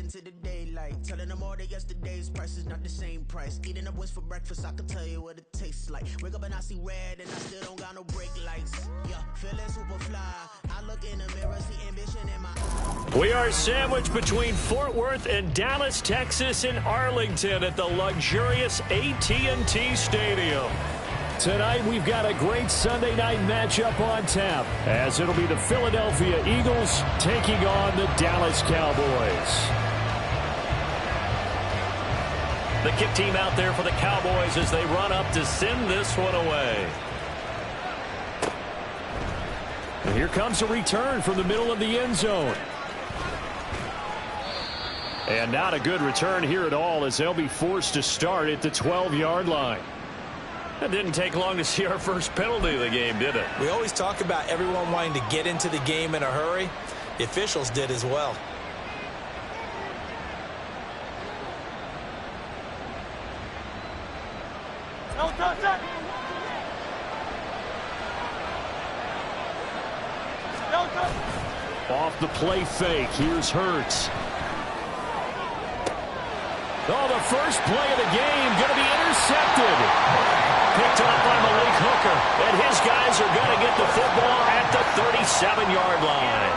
into the daylight. Telling them all that yesterday's price is not the same price. Eating up what's for breakfast, I can tell you what it tastes like. Wake up and I see red and I still don't got no brake lights. Yeah, feeling super fly. I look in the mirror, see ambition in my eyes. We are sandwiched between Fort Worth and Dallas, Texas, and Arlington at the luxurious AT&T Stadium. Tonight, we've got a great Sunday night matchup on tap, as it'll be the Philadelphia Eagles taking on the Dallas Cowboys. The kick team out there for the Cowboys as they run up to send this one away. And here comes a return from the middle of the end zone. And not a good return here at all, as they'll be forced to start at the 12-yard line. It didn't take long to see our first penalty of the game, did it? We always talk about everyone wanting to get into the game in a hurry. The officials did as well. Off the play fake, here's Hurts. Oh, the first play of the game going to be intercepted. Picked up by Malik Hooker, and his guys are going to get the football at the 37-yard line.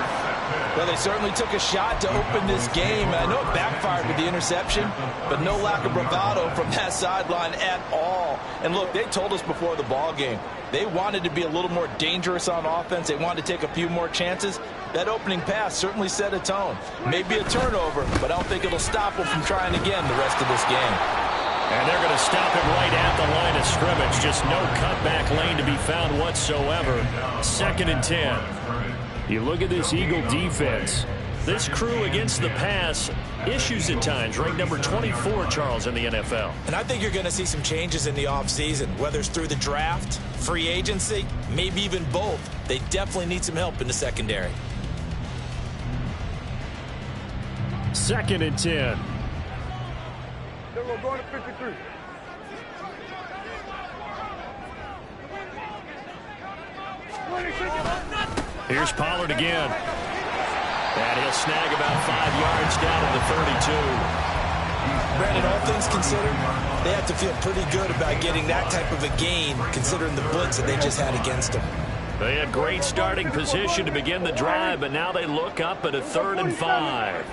Well, they certainly took a shot to open this game. I know it backfired with the interception, but no lack of bravado from that sideline at all. And look, they told us before the ball game, they wanted to be a little more dangerous on offense. They wanted to take a few more chances. That opening pass certainly set a tone. Maybe a turnover, but I don't think it'll stop them from trying again the rest of this game. And they're going to stop it right at the line of scrimmage. Just no cutback lane to be found whatsoever. 2nd and 10. You look at this Eagle defense. This crew against the pass, issues at times, ranked number 24, Charles, in the NFL. And I think you're going to see some changes in the offseason, whether it's through the draft, free agency, maybe even both. They definitely need some help in the secondary. 2nd and 10. We're going to 53. Here's Pollard again. And he'll snag about 5 yards down to the 32. Brandon, all things considered, they have to feel pretty good about getting that type of a gain, considering the blitz that they just had against them. They had great starting position to begin the drive, but now they look up at a 3rd and 5.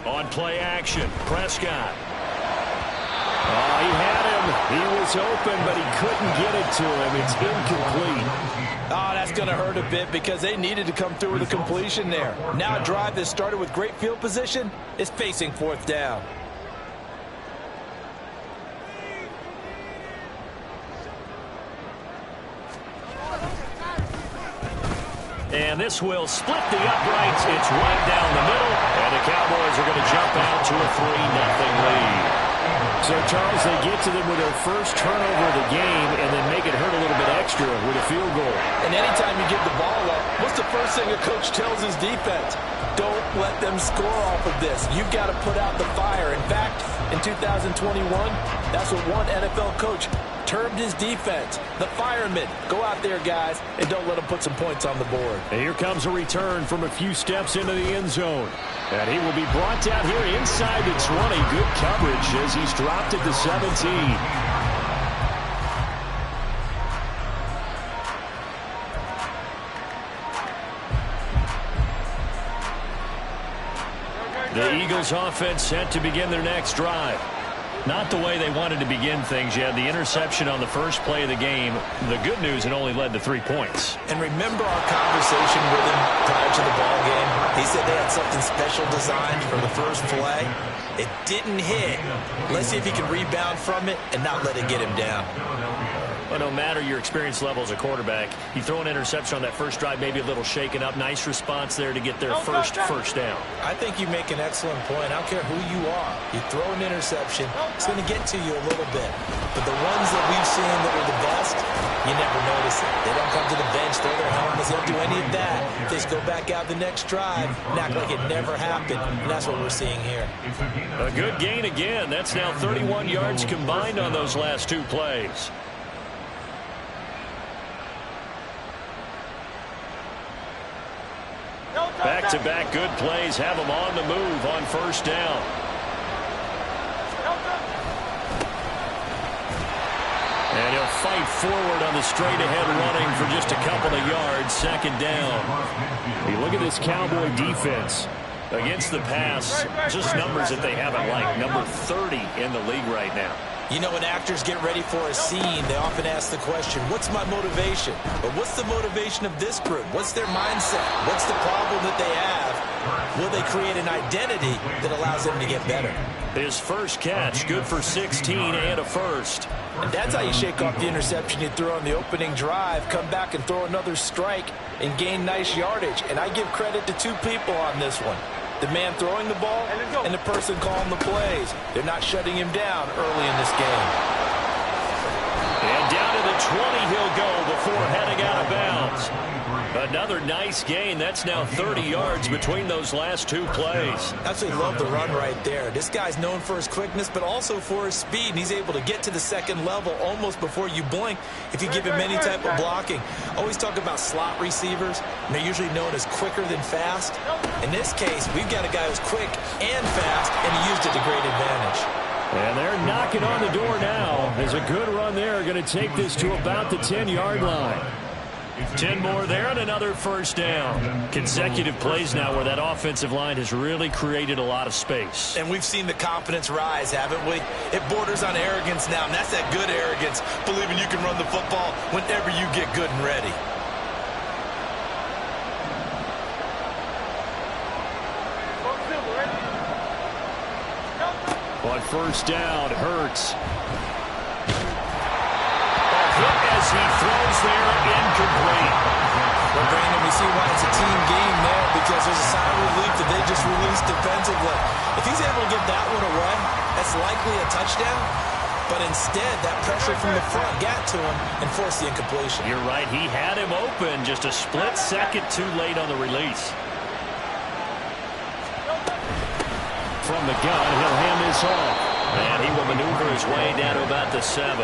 On play action, Prescott. Oh, he had him. He was open, but he couldn't get it to him. It's incomplete. Oh, that's going to hurt a bit because they needed to come through with a completion there. Now a drive that started with great field position is facing 4th down. And this will split the uprights. It's right down the middle. And the Cowboys are going to jump out to a 3-0 lead. So, Charles, they get to them with their first turnover of the game and then make it hurt a little bit extra with a field goal. And anytime you give the ball up, what's the first thing a coach tells his defense? Don't let them score off of this. You've got to put out the fire. In fact, in 2021, that's what one NFL coach termed his defense, the firemen. Go out there, guys, and don't let them put some points on the board. And here comes a return from a few steps into the end zone. And he will be brought down here inside the 20. Good coverage as he's dropped at the 17. The Eagles offense set to begin their next drive. Not the way they wanted to begin things. You had the interception on the first play of the game. The good news, it only led to 3 points. And remember our conversation with him prior to the ball game? He said they had something special designed for the first play. It didn't hit. Let's see if he can rebound from it and not let it get him down. Well, no matter your experience level as a quarterback, you throw an interception on that first drive, maybe a little shaken up. Nice response there to get their first down. I think you make an excellent point. I don't care who you are. You throw an interception, it's going to get to you a little bit. But the ones that we've seen that are the best, you never notice it. They don't come to the bench, throw their helmets, they don't do any of that. They just go back out the next drive and act like it never happened. And that's what we're seeing here. A good gain again. That's now 31 yards combined on those last 2 plays. Back-to-back good plays have them on the move on first down. And he'll fight forward on the straight-ahead running for just a couple of yards. Second down. You look at this Cowboy defense. Against the pass, just numbers that they haven't liked. Number 30 in the league right now. You know, when actors get ready for a scene, they often ask the question, what's my motivation? But what's the motivation of this group? What's their mindset? What's the problem that they have? Will they create an identity that allows them to get better? His first catch, good for 16 and a first. And that's how you shake off the interception you threw on the opening drive, come back and throw another strike and gain nice yardage. And I give credit to two people on this one. The man throwing the ball and the person calling the plays. They're not shutting him down early in this game. And down to the 20 he'll go before heading out of bounds. Another nice gain. That's now 30 yards between those last two plays. Absolutely love the run right there. This guy's known for his quickness, but also for his speed. And he's able to get to the second level almost before you blink if you give him any type of blocking. Always talk about slot receivers. And they're usually known as quicker than fast. In this case, we've got a guy who's quick and fast, and he used it to great advantage. And they're knocking on the door now. There's a good run there. Going to take this to about the 10-yard line. 10 more there and another first down. Consecutive plays now where that offensive line has really created a lot of space. And we've seen the confidence rise, haven't we? It borders on arrogance now, and that's that good arrogance, believing you can run the football whenever you get good and ready. On first down, Hurts. As he throws there, incomplete. Well, Brandon, we see why it's a team game there, because there's a sigh of relief that they just released defensively. If he's able to get that one away, that's likely a touchdown. But instead, that pressure from the front got to him and forced the incompletion. You're right. He had him open just a split second too late on the release. From the gun, he'll hand this off. And he will maneuver his way down to about the 7.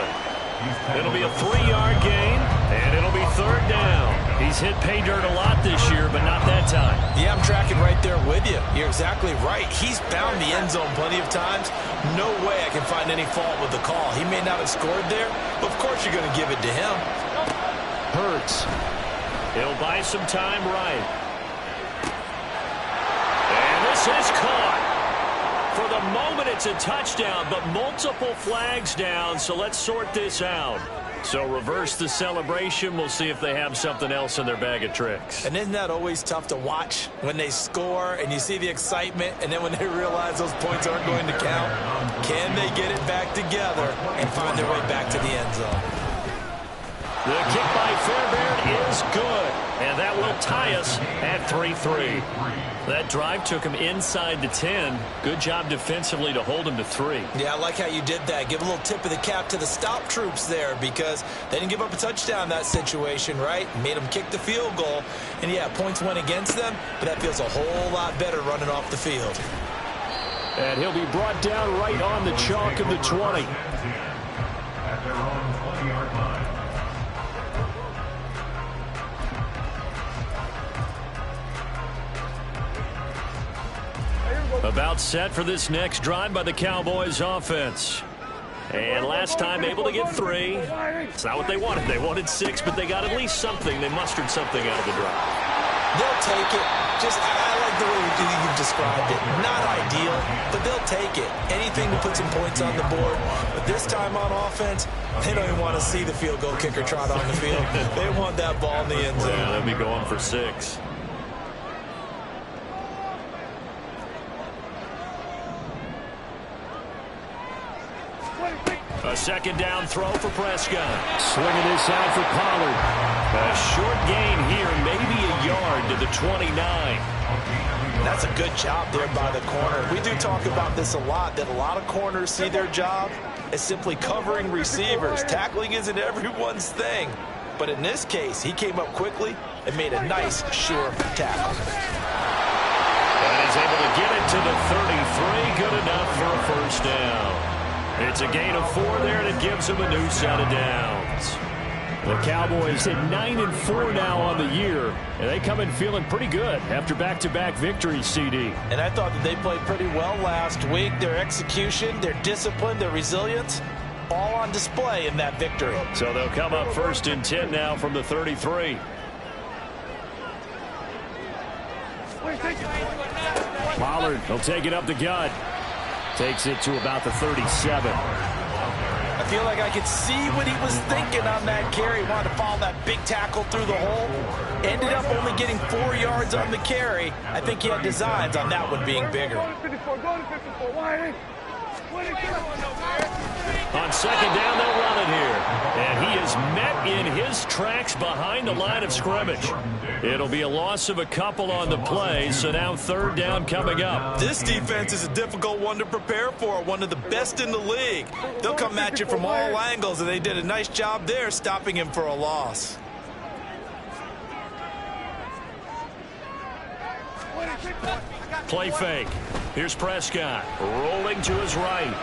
It'll be a 3-yard gain, and it'll be third down. He's hit pay dirt a lot this year, but not that time. Yeah, I'm tracking right there with you. You're exactly right. He's found the end zone plenty of times. No way I can find any fault with the call. He may not have scored there, but of course you're going to give it to him. Hurts. He'll buy some time right. And this is caught. For the moment, it's a touchdown, but multiple flags down, so let's sort this out. So reverse the celebration. We'll see if they have something else in their bag of tricks. And isn't that always tough to watch when they score and you see the excitement, and then when they realize those points aren't going to count? Can they get it back together and find their way back to the end zone? The kick by Fairbairn is good, and that will tie us at 3-3. That drive took him inside the 10. Good job defensively to hold him to 3. Yeah, I like how you did that. Give a little tip of the cap to the stop troops there, because they didn't give up a touchdown in that situation, right? Made them kick the field goal. And, yeah, points went against them, but that feels a whole lot better running off the field. And he'll be brought down right on the chalk of the 20. About set for this next drive by the Cowboys offense. And last time able to get 3. It's not what they wanted. They wanted 6, but they got at least something. They mustered something out of the drive. They'll take it. I like the way you've described it. Not ideal, but they'll take it. Anything to put some points on the board. But this time on offense, they don't even want to see the field goal kicker trot on the field. They want that ball in the end zone. Yeah, they'll be going for 6. A second down throw for Prescott. Swinging this out for Pollard. A short gain here, maybe a yard to the 29. That's a good job there by the corner. We do talk about this a lot, that a lot of corners see their job as simply covering receivers. Tackling isn't everyone's thing. But in this case, he came up quickly and made a nice, sure tackle. And he's able to get it to the 33. Good enough for a first down. It's a gain of 4 there, and it gives him a new set of downs. The Cowboys at 9-4 now on the year, and they come in feeling pretty good after back-to-back victories, CD. And I thought that they played pretty well last week. Their execution, their discipline, their resilience, all on display in that victory. So they'll come up 1st and 10 now from the 33. Pollard, he'll take it up the gut. Takes it to about the 37. I feel like I could see what he was thinking on that carry. Wanted to follow that big tackle through the hole. Ended up only getting 4 yards on the carry. I think he had designs on that one being bigger. On 2nd down, they'll run it here. And he is met in his tracks behind the line of scrimmage. It'll be a loss of a couple on the play, so now 3rd down coming up. This defense is a difficult one to prepare for, one of the best in the league. They'll come at you from all angles, and they did a nice job there stopping him for a loss. Play fake. Here's Prescott rolling to his right.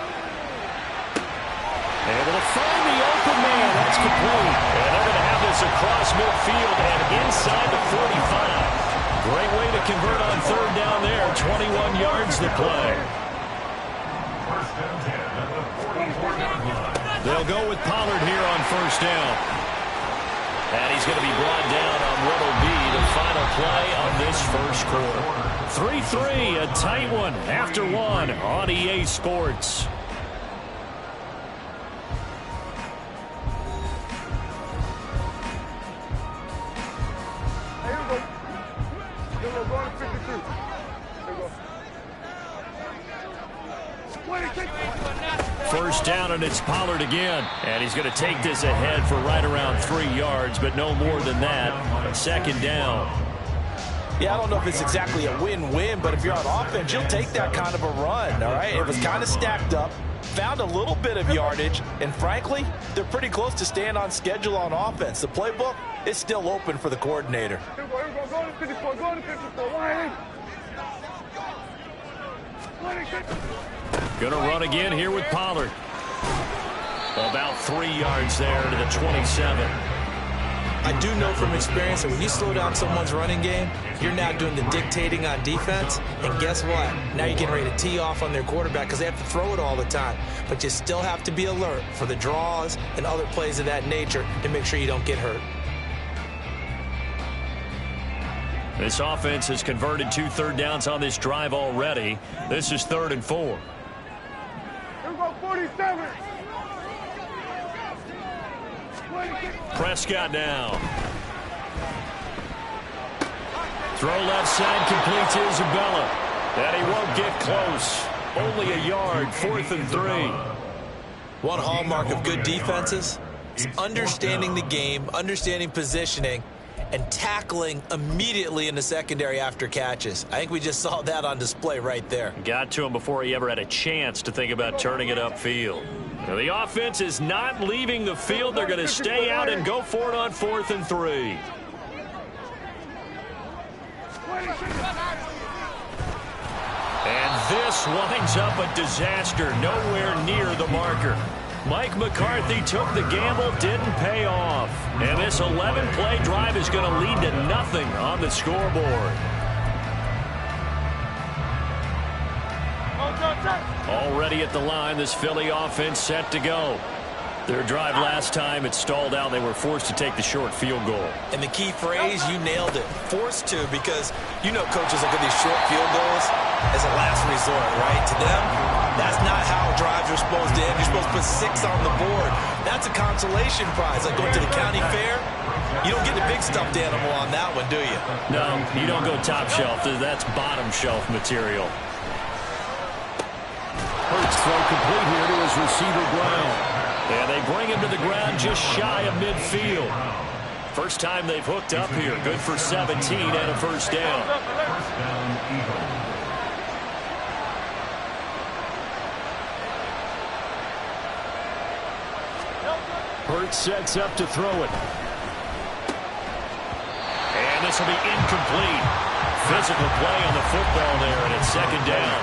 Able to find the open man. That's complete. And they're going to have this across midfield and inside the 45. Great way to convert on 3rd down there. 21 yards to play. They'll go with Pollard here on 1st down. And he's going to be brought down on what will be the final play on this 1st quarter. 3-3, a tight one after 1 on EA Sports. First down, and it's Pollard again. And he's going to take this ahead for right around 3 yards, but no more than that. 2nd down. Yeah, I don't know if it's exactly a win-win, but if you're on offense, you'll take that kind of a run, all right? It was kind of stacked up, found a little bit of yardage, and frankly, they're pretty close to staying on schedule on offense. The playbook is still open for the coordinator. Going to run again here with Pollard. About 3 yards there to the 27. I do know from experience that when you slow down someone's running game, you're now doing the dictating on defense. And guess what? Now you're getting ready to tee off on their quarterback because they have to throw it all the time. But you still have to be alert for the draws and other plays of that nature to make sure you don't get hurt. This offense has converted 2 3rd downs on this drive already. This is 3rd and 4. 47. Prescott now. Throw left side, complete to Isabella. And he won't get close. Only a yard, 4th and 3. One hallmark of good defenses is understanding the game, understanding positioning, and tackling immediately in the secondary after catches. I think we just saw that on display right there. Got to him before he ever had a chance to think about turning it upfield. Now the offense is not leaving the field. They're going to stay out and go for it on 4th and 3. And this winds up a disaster. Nowhere near the marker. Mike McCarthy took the gamble, didn't pay off. And this 11-play drive is going to lead to nothing on the scoreboard. Already at the line, this Philly offense set to go. Their drive last time, it stalled out. They were forced to take the short field goal. And the key phrase, you nailed it. Forced to, because you know coaches look at these short field goals as a last resort, right? To them, that's not how drives are supposed to end. You're supposed to put 6 on the board. That's a consolation prize. Like going to the county fair, you don't get the big stuffed animal on that one, do you? No, you don't go top shelf. That's bottom shelf material. Hurts throw complete here to his receiver Brown. And they bring him to the ground just shy of midfield. First time they've hooked up here. Good for 17 and a first down. Hurts sets up to throw it. And this will be incomplete. Physical play on the football there, and it's 2nd down.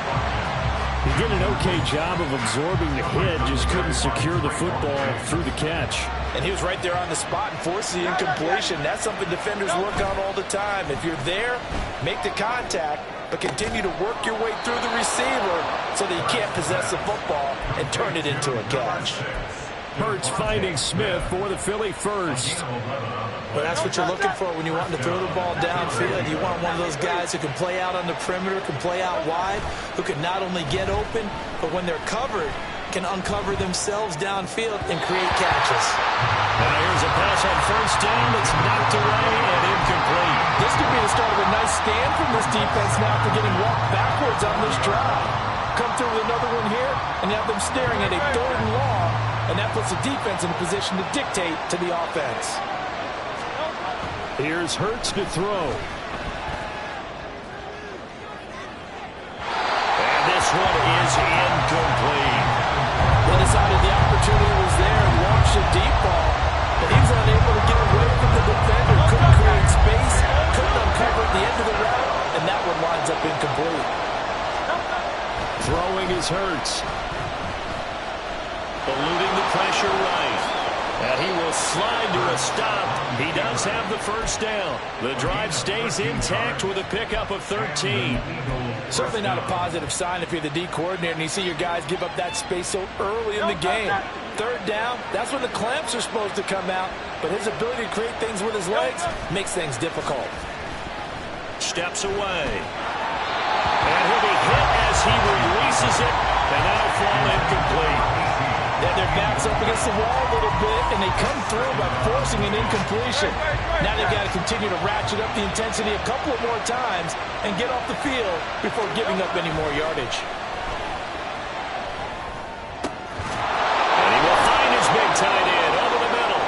did an okay job of absorbing the hit, just couldn't secure the football through the catch. And he was right there on the spot and forced the incompletion. That's something defenders work on all the time. If you're there, make the contact, but continue to work your way through the receiver so that you can't possess the football and turn it into a catch. Hurts finding Smith for the Philly first. Well, that's what you're looking for when you want to throw the ball downfield. You want one of those guys who can play out on the perimeter, can play out wide, who can not only get open, but when they're covered, can uncover themselves downfield and create catches. Now here's a pass on first down that's knocked away and incomplete. This could be the start of a nice stand from this defense now for getting walked backwards on this drive. Come through with another one here, and you have them staring at a 3rd and long, and that puts the defense in a position to dictate to the offense. Here's Hurts to throw. And this one is incomplete. They decided the opportunity was there and launched a deep ball, but he was unable to get away from the defender, couldn't create space, couldn't uncover at the end of the route, and that one winds up incomplete. Throwing is Hurts. Eluding the pressure right. And he will slide to a stop. He does have the first down. The drive stays intact with a pickup of 13. Certainly not a positive sign if you're the D coordinator and you see your guys give up that space so early in the game. 3rd down, that's when the clamps are supposed to come out, but his ability to create things with his legs makes things difficult. Steps away. And he'll be hit as he releases it, and that'll fall incomplete. Their backs up against the wall a little bit, and they come through by forcing an incompletion. Now they've got to continue to ratchet up the intensity a couple of more times and get off the field before giving up any more yardage. And he will find his big tight end over the middle.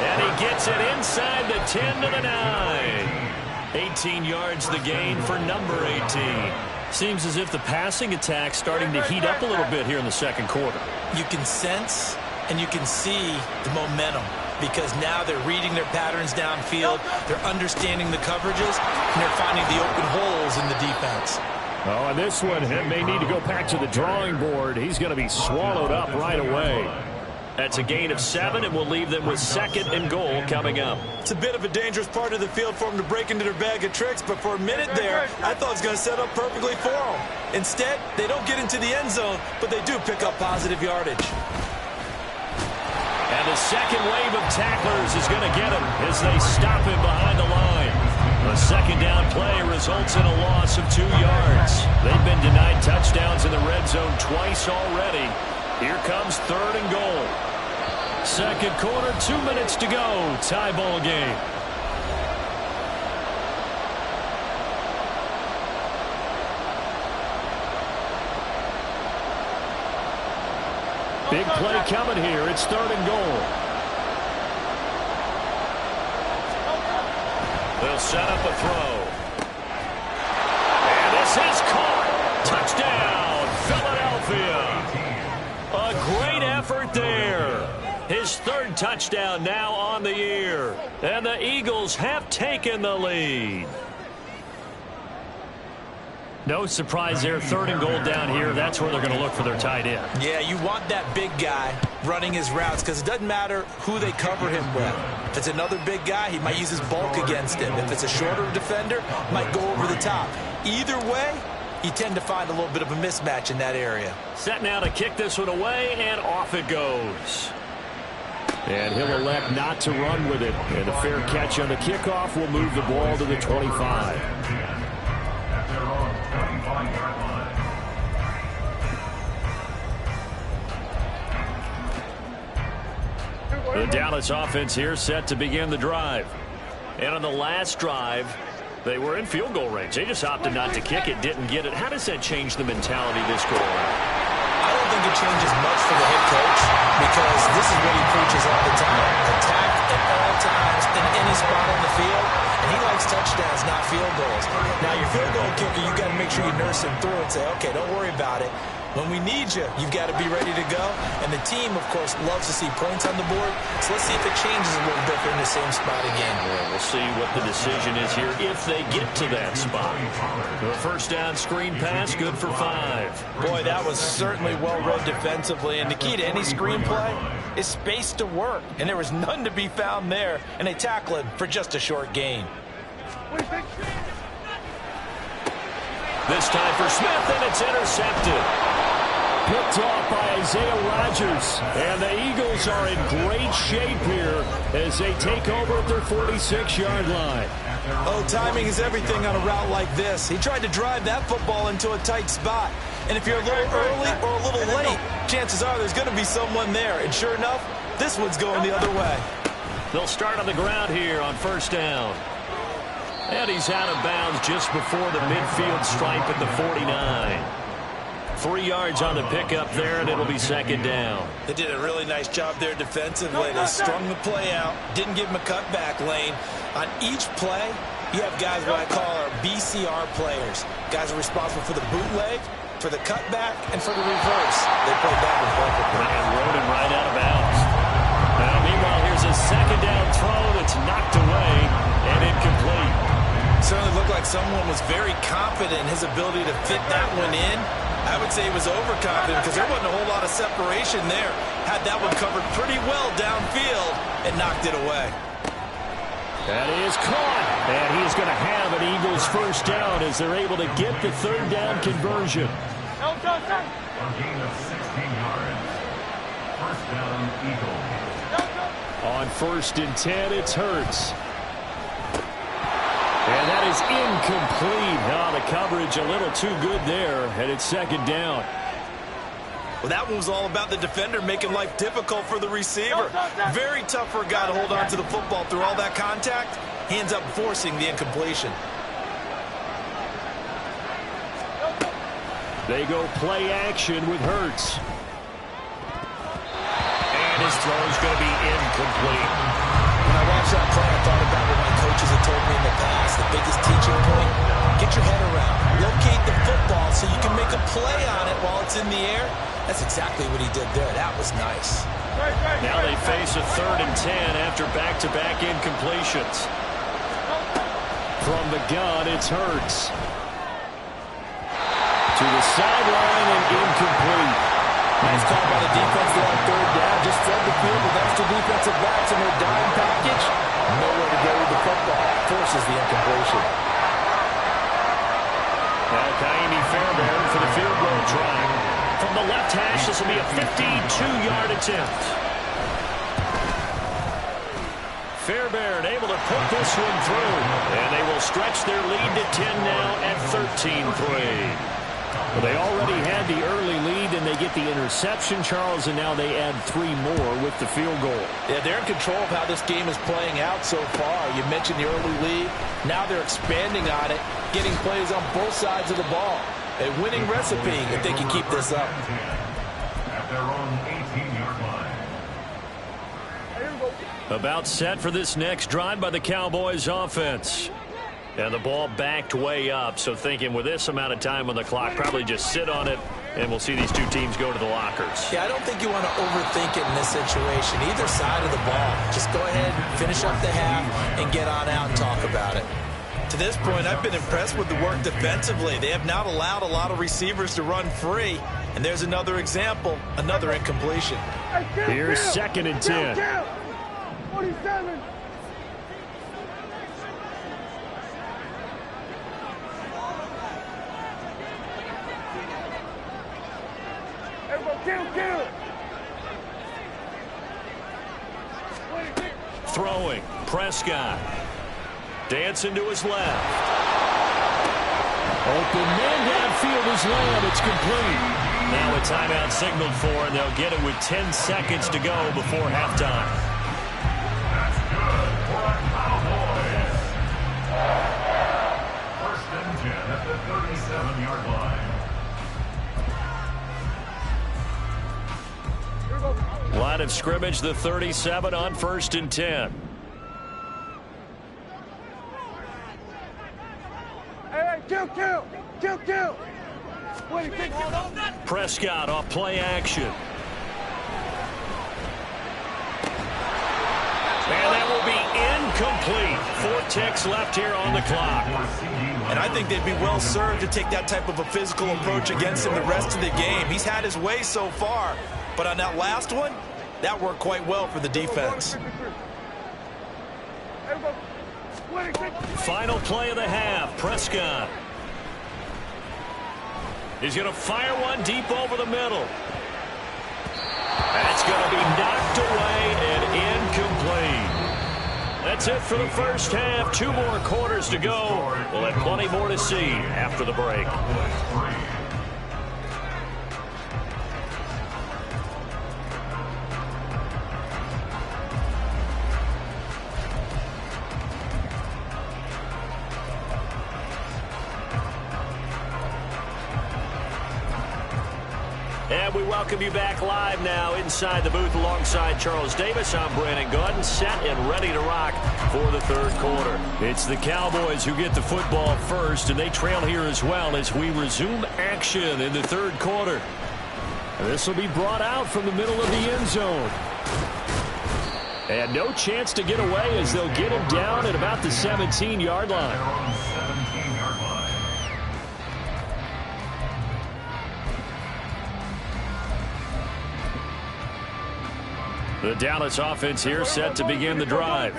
And he gets it inside the 10 to the 9. 18 yards the gain for number 18. Seems as if the passing attack's starting to heat up a little bit here in the second quarter. You can sense and you can see the momentum because now they're reading their patterns downfield, they're understanding the coverages, and they're finding the open holes in the defense. Oh, and this one may need to go back to the drawing board. He's going to be swallowed up right away. That's a gain of 7, and we'll leave them with 2nd and goal coming up. It's a bit of a dangerous part of the field for them to break into their bag of tricks, but for a minute there, I thought it was going to set up perfectly for them. Instead, they don't get into the end zone, but they do pick up positive yardage. And the second wave of tacklers is going to get him as they stop him behind the line. A 2nd down play results in a loss of 2 yards. They've been denied touchdowns in the red zone twice already. Here comes 3rd and goal. Second quarter, 2 minutes to go. Tie ball game. Big play coming here. It's 3rd and goal. They'll set up a throw. And this is caught. Touchdown, Philadelphia. A great effort there. His 3rd touchdown now on the year. And the Eagles have taken the lead. No surprise there. 3rd and goal down here. That's where they're going to look for their tight end. Yeah, you want that big guy running his routes because it doesn't matter who they cover him with. If it's another big guy, he might use his bulk against him. If it's a shorter defender, might go over the top. Either way, you tend to find a little bit of a mismatch in that area. Set now to kick this one away, and off it goes. And he'll elect not to run with it. And a fair catch on the kickoff will move the ball to the 25. The Dallas offense here set to begin the drive. And on the last drive, they were in field goal range. They just opted not to kick it, didn't get it. How does that change the mentality this go around? I don't think it changes much for the head coach because this is what he preaches all the time. Attack at all times in any spot on the field. And he likes touchdowns, not field goals. Now, your field goal kicker, you got to make sure you nurse him through and say, okay, don't worry about it. When we need you, you've got to be ready to go. And the team, of course, loves to see points on the board. So let's see if it changes a little bit. They're in the same spot again. Yeah, we'll see what the decision is here if they get to that spot. The first down screen pass, good for 5. Boy, that was certainly well read defensively. And the key to any screen play is space to work. And there was none to be found there. And they tackle him for just a short gain. This time for Smith, and it's intercepted. Picked off by Isaiah Rodgers. And the Eagles are in great shape here as they take over at their 46-yard line. Oh, timing is everything on a route like this. He tried to drive that football into a tight spot. And if you're a little early or a little late, chances are there's going to be someone there. And sure enough, this one's going the other way. They'll start on the ground here on first down. And he's out of bounds just before the midfield stripe at the 49. 3 yards on the pickup there, and it'll be second down. They did a really nice job there defensively. They strung the play out, didn't give him a cutback lane. On each play, you have guys what I call our BCR players. Guys are responsible for the bootleg, for the cutback, and for the reverse. They played that one perfectly. And rode him right out of bounds. Now, meanwhile, here's a second down throw that's knocked away and incomplete. Certainly looked like someone was very confident in his ability to fit that one in. I would say he was overconfident because there wasn't a whole lot of separation there. Had that one covered pretty well downfield and knocked it away. That is caught. And he's going to have an Eagles first down as they're able to get the third down conversion. A gain of 16 yards. First down, Eagles. On 1st and 10, it's Hurts. And that is incomplete. Oh, the coverage a little too good there, and it's second down. Well, that one was all about the defender making life difficult for the receiver. Very tough for a guy to hold on to the football through all that contact. He ends up forcing the incompletion. They go play action with Hurts. And his throw is going to be incomplete. When I watched that play, I thought about what my coaches had told me in the past. The biggest teaching point, get your head around. Locate the football so you can make a play on it while it's in the air. That's exactly what he did there. That was nice. Now they face a 3rd and 10 after back-to-back incompletions. From the gun, it's Hurts. To the sideline and incomplete. Nice call by the defense there on 3rd down. Just fed the field with extra defensive backs in their dime package. Nowhere to go with the football. Forces the incompletion. Now Kaimi Fairbairn for the field goal try. From the left hash, this will be a 52-yard attempt. Fairbairn able to put this one through. And they will stretch their lead to 10 now at 13-3. Well, they already had the early lead, and they get the interception, Charles, and now they add 3 more with the field goal. Yeah, they're in control of how this game is playing out so far. You mentioned the early lead. Now they're expanding on it, getting plays on both sides of the ball. A winning recipe if they can keep this up. At their own 18-yard line. About set for this next drive by the Cowboys offense. And the ball backed way up, so thinking with this amount of time on the clock, probably just sit on it, and we'll see these two teams go to the lockers. Yeah, I don't think you want to overthink it in this situation. Either side of the ball. Just go ahead, finish up the half, and get on out and talk about it. To this point, I've been impressed with the work defensively. They have not allowed a lot of receivers to run free. And there's another example, another incompletion. Here's 2nd and 10. 47. Kill. Throwing, Prescott. Dancing to his left. Open man downfield is Lamb. It's complete. Now a timeout signaled for, and they'll get it with 10 seconds to go before halftime. That's good for a Cowboys. 1st and 10 at the 37-yard line. Line of scrimmage, the 37 on 1st and 10. Hey, kill. Prescott off play action. And that will be incomplete. 4 ticks left here on the clock. And I think they'd be well served to take that type of a physical approach against him the rest of the game. He's had his way so far, but on that last one, that worked quite well for the defense. Final play of the half. Prescott. He's going to fire one deep over the middle. That's going to be knocked away and incomplete. That's it for the first half. 2 more quarters to go. We'll have plenty more to see after the break. And we welcome you back live now inside the booth alongside Charles Davis. I'm Brandon Gaudin, set and ready to rock for the third quarter. It's the Cowboys who get the football first, and they trail here as well as we resume action in the third quarter. And this will be brought out from the middle of the end zone. And no chance to get away as they'll get him down at about the 17-yard line. The Dallas offense here set to begin the drive.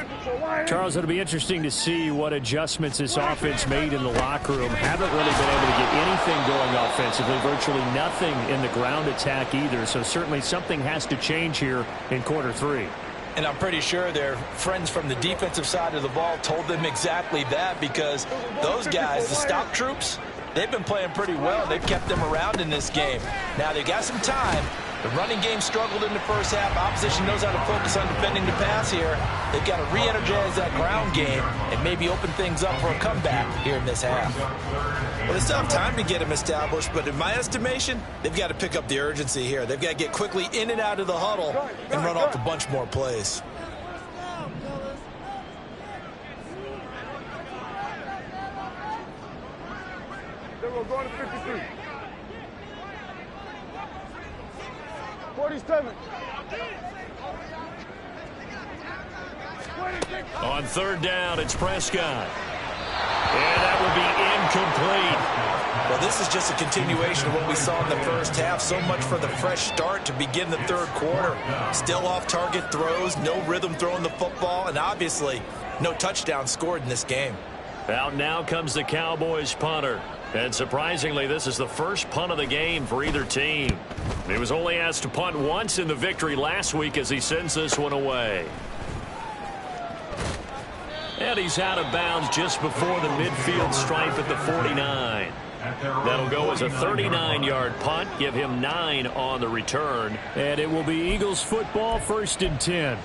Charles, it'll be interesting to see what adjustments this offense made in the locker room. Haven't really been able to get anything going offensively, virtually nothing in the ground attack either. So certainly something has to change here in quarter 3. And I'm pretty sure their friends from the defensive side of the ball told them exactly that, because those guys, the stop troops, they've been playing pretty well. They've kept them around in this game. Now they got some time. The running game struggled in the first half. Opposition knows how to focus on defending the pass here. They've got to re-energize that ground game and maybe open things up for a comeback here in this half. Well, they still have time to get them established, but in my estimation, they've got to pick up the urgency here. They've got to get quickly in and out of the huddle and run off a bunch more plays. We're going to 53. 47. On third down, it's Prescott. And that will be incomplete. Well, this is just a continuation of what we saw in the first half. So much for the fresh start to begin the third quarter. Still off-target throws, no rhythm throwing the football, and obviously no touchdown scored in this game. Out now comes the Cowboys punter. And surprisingly, this is the first punt of the game for either team. He was only asked to punt once in the victory last week as he sends this one away. And he's out of bounds just before the midfield stripe at the 49. That'll go as a 39-yard punt, give him 9 on the return. And it will be Eagles football, 1st and 10.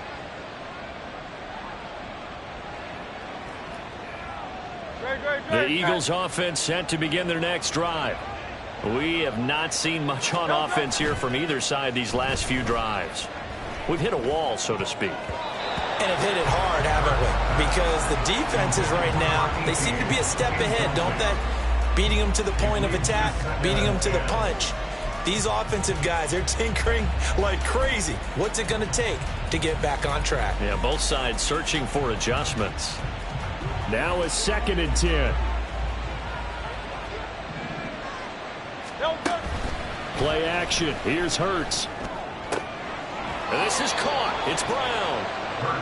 The Eagles offense set to begin their next drive. We have not seen much on offense here from either side these last few drives. We've hit a wall, so to speak. And have hit it hard, haven't we? Because the defenses right now, they seem to be a step ahead, don't they? Beating them to the point of attack, beating them to the punch. These offensive guys, they're tinkering like crazy. What's it going to take to get back on track? Yeah, both sides searching for adjustments. Now a 2nd and 10. Play action. Here's Hurts. And this is caught. It's Brown.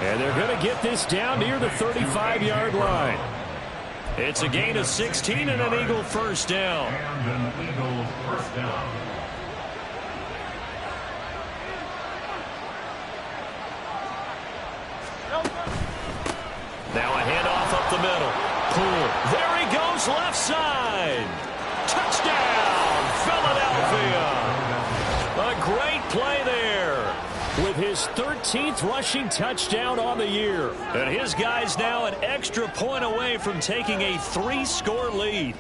And they're going to get this down near the 35-yard line. It's a gain of 16 and an Eagle first down. And an Eagle first down. Now a handoff up the middle. Pull. There he goes, left side. Touchdown, Philadelphia. A great play there. With his 13th rushing touchdown on the year. And his guys now an extra point away from taking a 3-score lead.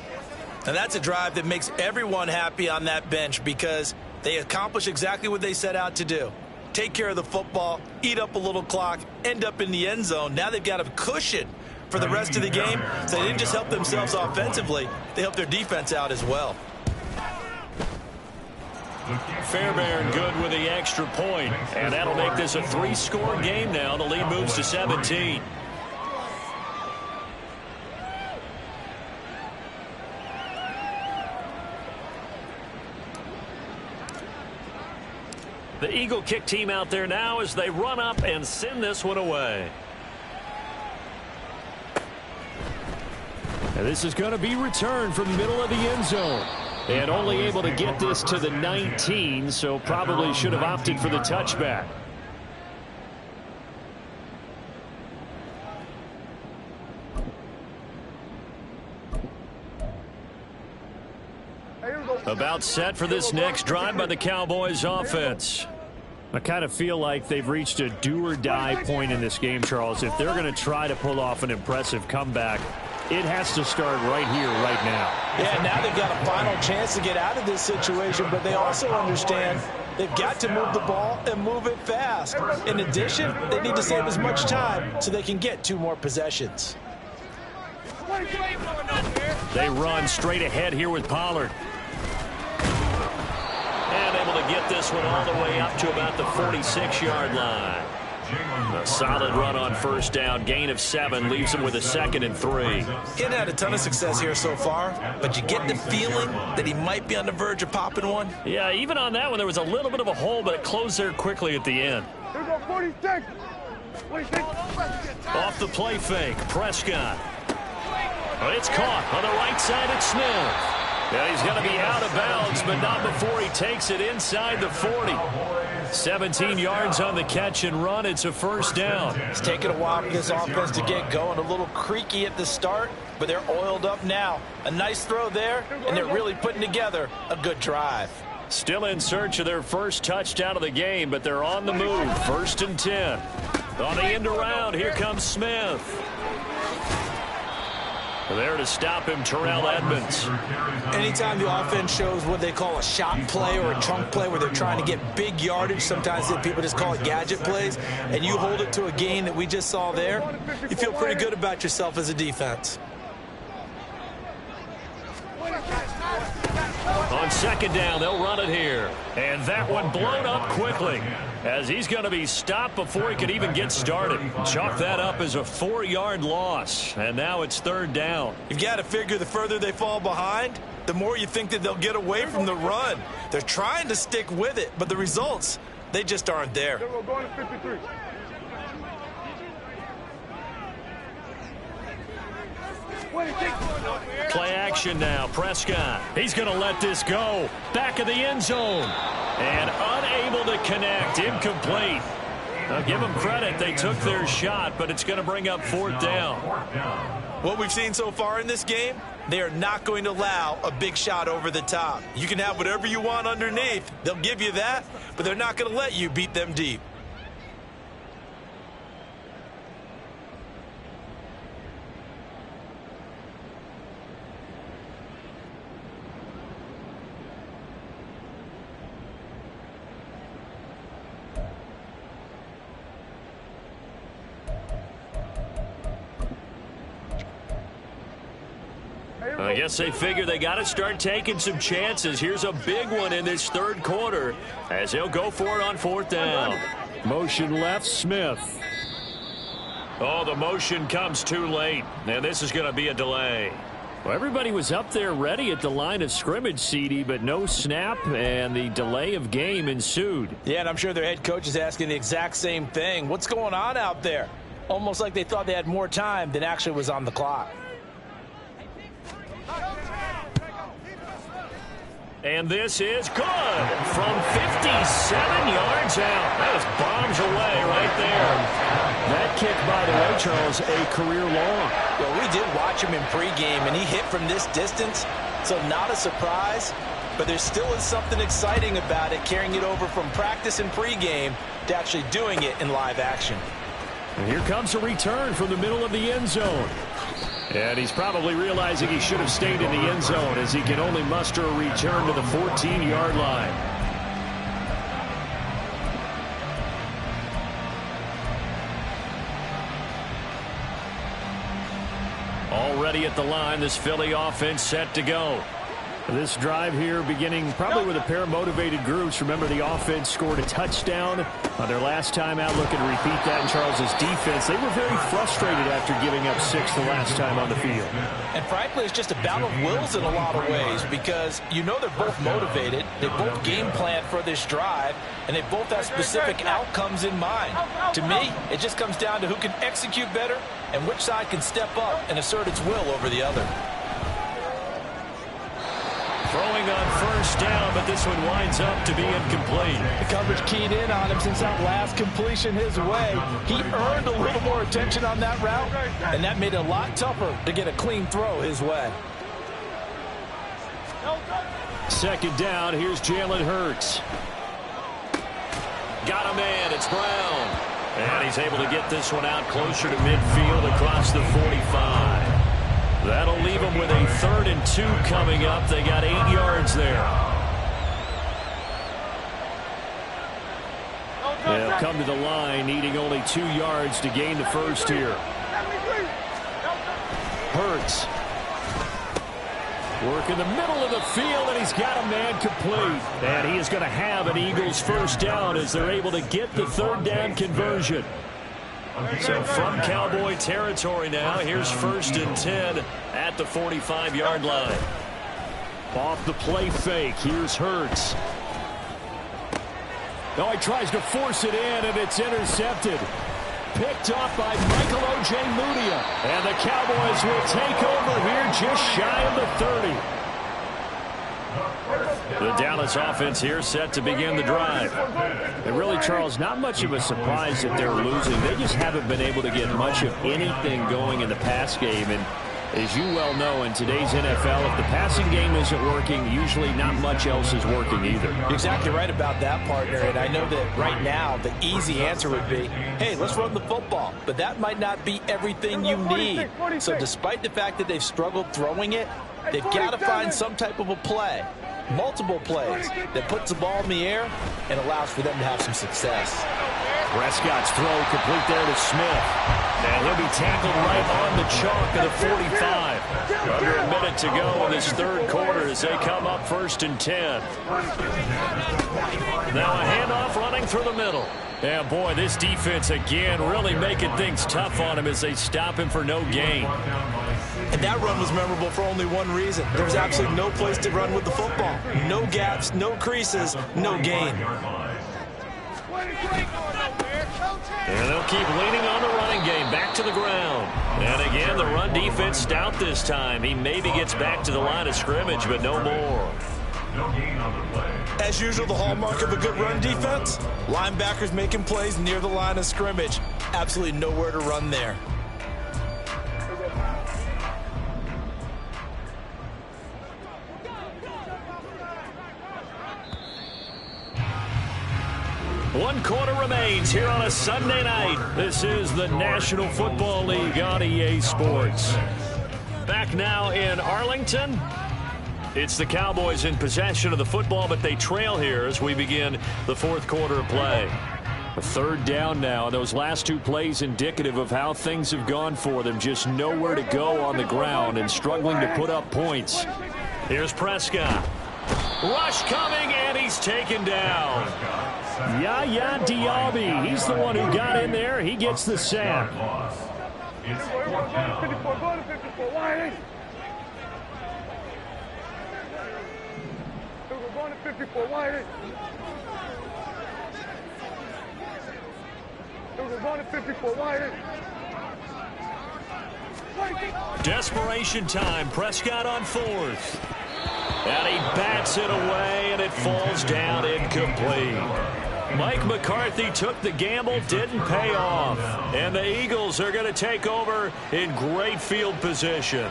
And that's a drive that makes everyone happy on that bench, because they accomplish exactly what they set out to do. Take care of the football, eat up a little clock, end up in the end zone. Now they've got a cushion for the rest of the game. So they didn't just help themselves offensively, they helped their defense out as well. Fairbairn good with the extra point, and that'll make this a 3-score game now. The lead moves to 17. The Eagle kick team out there now as they run up and send this one away. And this is going to be returned from the middle of the end zone. And only able to get this to the 19, so probably should have opted for the touchback. About set for this next drive by the Cowboys offense. I kind of feel like they've reached a do-or-die point in this game, Charles. If they're going to try to pull off an impressive comeback, it has to start right here, right now. Yeah, now they've got a final chance to get out of this situation, but they also understand they've got to move the ball and move it fast. In addition, they need to save as much time so they can get 2 more possessions. They run straight ahead here with Pollard. And able to get this one all the way up to about the 46-yard line. A solid run on first down. Gain of 7 leaves him with a 2nd and 3. He hasn't had a ton of success here so far, but you get the feeling that he might be on the verge of popping one. Yeah, even on that one, there was a little bit of a hole, but it closed there quickly at the end. Here we go, 46. Off the play fake, Prescott. It's caught on the right side at Smith. And he's going to be out of bounds, but not before he takes it inside the 40. 17 yards on the catch and run. It's a first down. It's taken a while for this offense to get going. A little creaky at the start, but they're oiled up now. A nice throw there, and they're really putting together a good drive. Still in search of their first touchdown of the game, but they're on the move. 1st and 10. On the end around, here comes Smith. There to stop him, Terrell Edmonds. Anytime the offense shows what they call a shot play or a chunk play where they're trying to get big yardage, sometimes people just call it gadget plays, and you hold it to a gain that we just saw there, you feel pretty good about yourself as a defense. On 2nd down, they'll run it here. And that one blown up quickly as he's going to be stopped before he could even get started. Chalk that up as a 4-yard loss. And now it's 3rd down. You've got to figure the further they fall behind, the more you think that they'll get away from the run. They're trying to stick with it, but the results, they just aren't there. We're going to 53. Play action now. Prescott. He's going to let this go. Back of the end zone. And unable to connect. Incomplete. Now give them credit. They took their shot, but it's going to bring up 4th down. What we've seen so far in this game, they are not going to allow a big shot over the top. You can have whatever you want underneath. They'll give you that, but they're not going to let you beat them deep. I guess they figure they got to start taking some chances. Here's a big one in this 3rd quarter as they'll go for it on 4th down. Motion left, Smith. Oh, the motion comes too late, and this is going to be a delay. Well, everybody was up there ready at the line of scrimmage, CD, but no snap, and the delay of game ensued. Yeah, and I'm sure their head coach is asking the exact same thing. What's going on out there? Almost like they thought they had more time than actually was on the clock. And this is good from 57 yards out. That is bombs away right there. That kick, by the way, Charles, a career long. Well, we did watch him in pregame, and he hit from this distance, so not a surprise. But there still is something exciting about it, carrying it over from practice and pregame to actually doing it in live action. And here comes a return from the middle of the end zone. And he's probably realizing he should have stayed in the end zone as he can only muster a return to the 14-yard line. Already at the line, this Philly offense set to go. This drive here beginning probably with a pair of motivated groups. Remember, the offense scored a touchdown on their last time out. Looking to repeat that in Charles's defense. They were very frustrated after giving up 6 the last time on the field. And frankly, it's just a battle of wills in a lot of ways because you know they're both motivated. They both game plan for this drive, and they both have specific outcomes in mind. To me, it just comes down to who can execute better and which side can step up and assert its will over the other. Throwing on first down, but this one winds up to be incomplete. The coverage keyed in on him since that last completion his way. He earned a little more attention on that route, and that made it a lot tougher to get a clean throw his way. Second down, here's Jalen Hurts. Got a man, it's Brown. And he's able to get this one out closer to midfield across the 45. That'll leave them with a 3rd and 2 coming up. They got 8 yards there. They'll come to the line, needing only 2 yards to gain the first here. Hurts. Work in the middle of the field, and he's got a man complete. And he is going to have an Eagles first down as they're able to get the 3rd down conversion. So from Cowboy territory now, here's 1st and 10 at the 45-yard line. Off the play fake, here's Hurts. No, he tries to force it in, and it's intercepted. Picked off by Michael Ojemudia. And the Cowboys will take over here just shy of the 30. The Dallas offense here set to begin the drive. And really, Charles, not much of a surprise that they're losing. They just haven't been able to get much of anything going in the pass game. And as you well know, in today's NFL, if the passing game isn't working, usually not much else is working either. You're exactly right about that, partner. And I know that right now the easy answer would be, hey, let's run the football. But that might not be everything you need. So despite the fact that they've struggled throwing it, they've got to find some type of a play. Multiple plays that puts the ball in the air and allows for them to have some success. Prescott's throw complete there to Smith. And he'll be tackled right on the chalk of the 45. Under a minute to go in this 3rd quarter as they come up 1st and 10. Now a handoff running through the middle. Yeah, boy, this defense again really making things tough on him as they stop him for no gain. And that run was memorable for only one reason. There was absolutely no place to run with the football. No gaps, no creases, no gain. And they'll keep leaning on the running game back to the ground. And again, the run defense stout this time. He maybe gets back to the line of scrimmage, but no more. As usual, the hallmark of a good run defense, linebackers making plays near the line of scrimmage. Absolutely nowhere to run there. One quarter remains here on a Sunday night. This is the National Football League on EA Sports. Back now in Arlington. It's the Cowboys in possession of the football, but they trail here as we begin the 4th quarter of play. A 3rd down now. Those last 2 plays indicative of how things have gone for them. Just nowhere to go on the ground and struggling to put up points. Here's Prescott. Rush coming, and he's taken down. Yaya Diaby. He's the one who got in there. He gets the sack. It's 54, go to 54, wide. We're going to 54, wide. We're going to 54, wide. Desperation time. Prescott on 4th. And he bats it away, and it falls down incomplete. Mike McCarthy took the gamble, didn't pay off. And the Eagles are going to take over in great field position.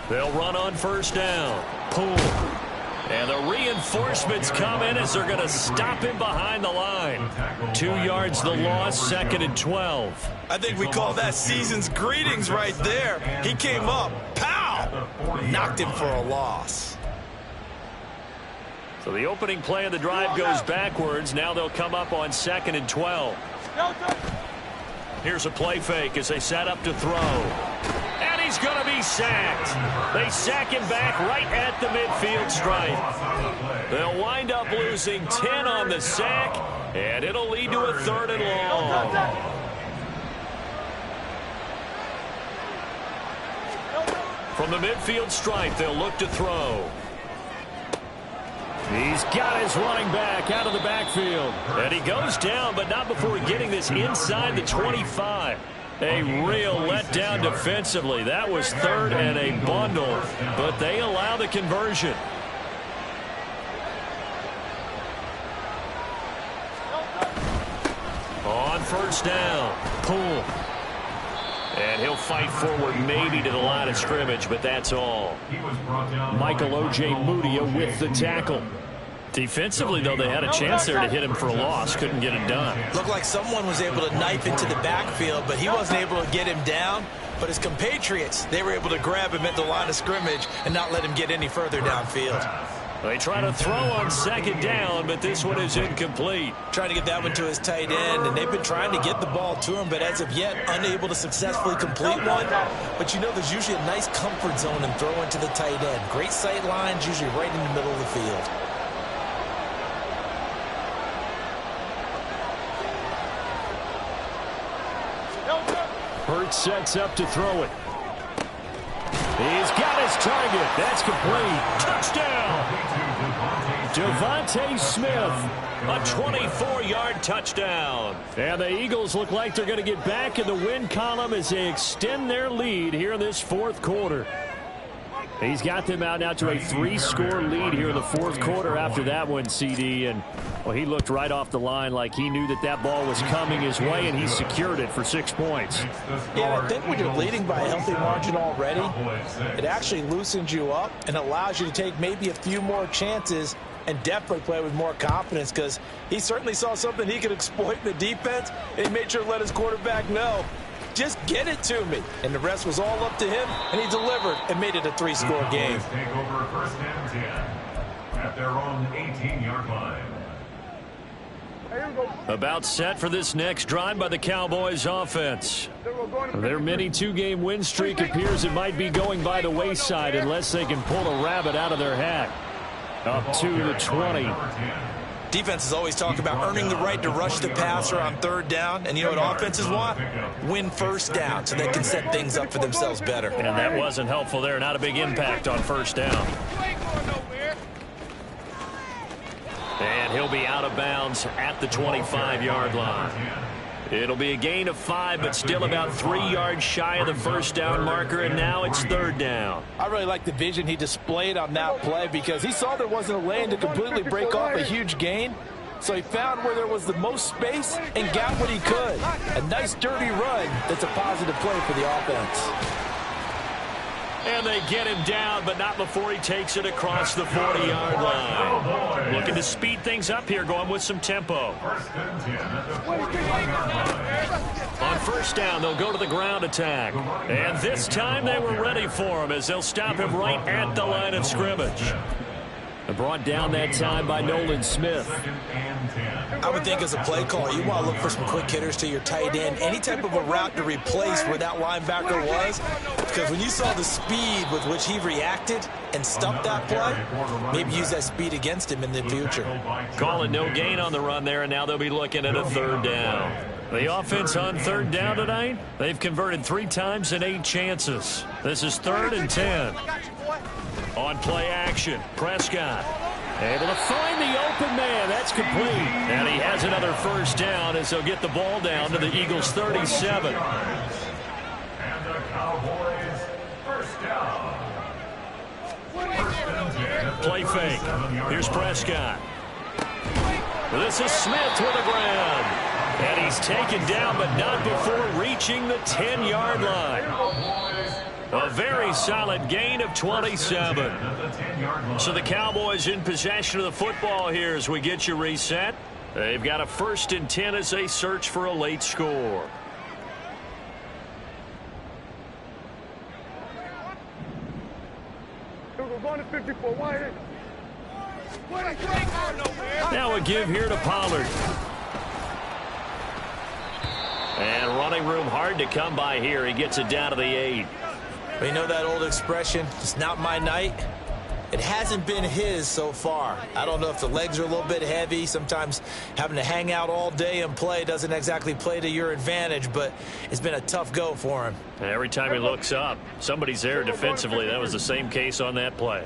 They'll run on 1st down. Pull. And the reinforcements come in as they're going to stop him behind the line. 2 yards the loss, 2nd and 12. I think we call that season's greetings right there. He came up, pow! Knocked him for a loss. So the opening play of the drive goes backwards. Now they'll come up on 2nd and 12. Here's a play fake as they set up to throw. And he's he's going to be sacked. They sack him back right at the midfield stripe. They'll wind up losing 10 on the sack, and it'll lead to a 3rd and long. From the midfield stripe, they'll look to throw. He's got his running back out of the backfield. And he goes down, but not before getting this inside the 25. A real letdown defensively. That was 3rd and a bundle, but they allow the conversion. On 1st down, Poole. And he'll fight forward maybe to the line of scrimmage, but that's all. Michael O.J. Mudia with the tackle. Defensively, though, they had a chance there to hit him for a loss. Couldn't get it done. Looked like someone was able to knife into the backfield, but he wasn't able to get him down. But his compatriots, they were able to grab him at the line of scrimmage and not let him get any further downfield. They try to throw on 2nd down, but this one is incomplete. Trying to get that one to his tight end, and they've been trying to get the ball to him, but as of yet, unable to successfully complete one. But you know there's usually a nice comfort zone in throwing to the tight end. Great sight lines, usually right in the middle of the field. Hurts sets up to throw it. He's got his target. That's complete. Touchdown! Devontae Smith. A 24-yard touchdown. And the Eagles look like they're going to get back in the win column as they extend their lead here in this 4th quarter. He's got them out now to a 3-score lead here in the 4th quarter after that one, CD. And, well, he looked right off the line like he knew that that ball was coming his way, and he secured it for 6 points. Yeah, I think when you're leading by a healthy margin already, it actually loosens you up and allows you to take maybe a few more chances and definitely play with more confidence, because he certainly saw something he could exploit in the defense, and he made sure to let his quarterback know, just get it to me. And the rest was all up to him, and he delivered and made it a 3-score game. Take over 1st and 10 at their own 18-yard line. About set for this next drive by the Cowboys offense. Their mini 2-game win streak appears it might be going by the wayside unless they can pull a rabbit out of their hat. Up to the 20. Defenses always talk about earning the right to rush the passer on 3rd down. And you know what offenses want? Win 1st down so they can set things up for themselves better. And that wasn't helpful there. Not a big impact on 1st down. And he'll be out of bounds at the 25-yard line. It'll be a gain of 5, but still about 3 yards shy of the 1st down marker, and now it's 3rd down. I really like the vision he displayed on that play, because he saw there wasn't a lane to completely break off a huge gain. So he found where there was the most space and got what he could. A nice dirty run that's a positive play for the offense. And they get him down, but not before he takes it across the 40-yard line. Looking to speed things up here, going with some tempo. On 1st down, they'll go to the ground attack. And this time they were ready for him as they'll stop him right at the line of scrimmage. Brought down that time by Nolan Smith. I would think as a play caller, you want to look for some quick hitters to your tight end. Any type of a route to replace where that linebacker was. Because when you saw the speed with which he reacted and stuffed that play, maybe use that speed against him in the future. Call it no gain on the run there, and now they'll be looking at a 3rd down. The offense on 3rd down tonight, they've converted 3 times in 8 chances. This is 3rd and 10. On play action, Prescott able to find the open man. That's complete. And he has another 1st down as they'll get the ball down to the Eagles' 37. And the Cowboys 1st down. Play fake. Here's Prescott. This is Smith with the ground. And he's taken down, but not before reaching the 10-yard line. A very solid gain of 27. So the Cowboys in possession of the football here as we get you reset. They've got a 1st and 10 as they search for a late score. Now a give here to Pollard. And running room hard to come by here. He gets it down to the 8. But you know that old expression, it's not my night? It hasn't been his so far. I don't know if the legs are a little bit heavy. Sometimes having to hang out all day and play doesn't exactly play to your advantage, but it's been a tough go for him. Every time he looks up, somebody's there defensively. That was the same case on that play.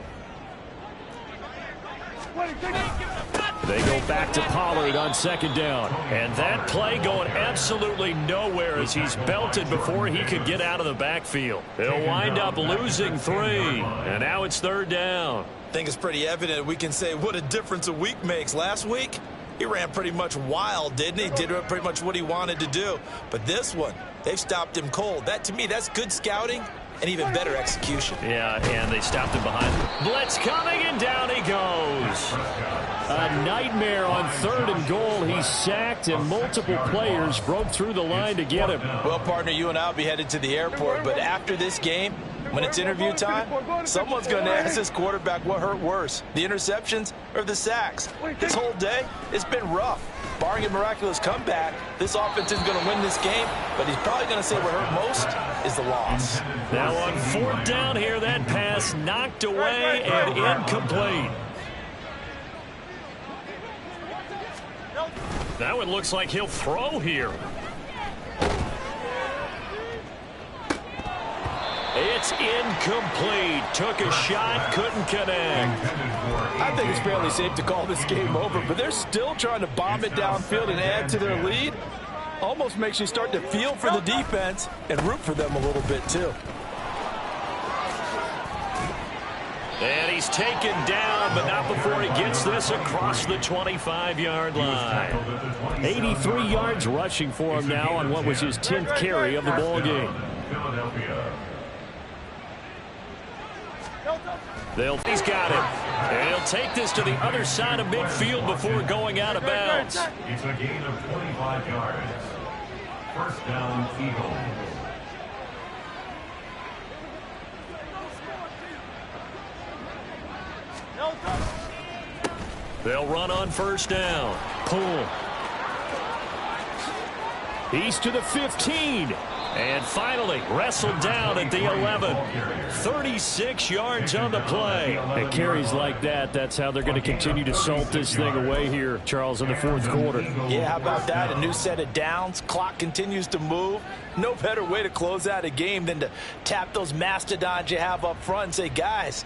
They go back to Pollard on second down. And that play going absolutely nowhere as he's belted before he could get out of the backfield. He'll wind up losing 3. And now it's third down. I think it's pretty evident we can say what a difference a week makes. Last week, he ran pretty much wild, didn't he? Did pretty much what he wanted to do. But this one, they've stopped him cold. That, to me, that's good scouting and even better execution. Yeah, and they stopped him behind. Blitz coming, and down he goes. A nightmare on third and goal. He's sacked, and multiple players broke through the line to get him. Well, partner, you and I will be headed to the airport, but after this game, when it's interview time, someone's going to ask this quarterback what hurt worse, the interceptions or the sacks. This whole day, it's been rough. Barring a miraculous comeback, this offense is going to win this game, but he's probably going to say what hurt most is the loss. Now on fourth down here, that pass knocked away and incomplete. Now it looks like he'll throw here. It's incomplete. Took a shot, couldn't connect. I think it's fairly safe to call this game over, but they're still trying to bomb it downfield and add to their lead. Almost makes you start to feel for the defense and root for them a little bit, too. And he's taken down, but not before he gets this across the 25-yard line. 83 yards rushing for him now on what was his 10th carry of the ball game. He's got it. And he'll take this to the other side of midfield before going out of bounds. It's a gain of 25 yards. First down, Eagles. They'll run on first down. Pull. He's to the 15. And finally wrestled down at the 11. 36 yards on the play. And carries like that, that's how they're going to continue to salt this thing away here, Charles, in the fourth quarter. Yeah, how about that? A new set of downs. Clock continues to move. No better way to close out a game than to tap those mastodons you have up front and say, guys,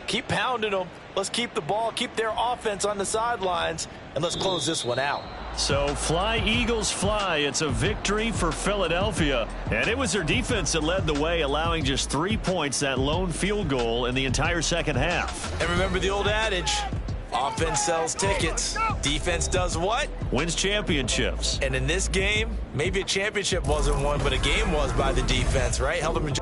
keep pounding them. Let's keep the ball, keep their offense on the sidelines, and let's close this one out. So fly, Eagles, fly. It's a victory for Philadelphia. And it was their defense that led the way, allowing just 3 points, that lone field goal in the entire second half. And remember the old adage, offense sells tickets. Defense does what? Wins championships. And in this game, maybe a championship wasn't won, but a game was by the defense, right? Held them in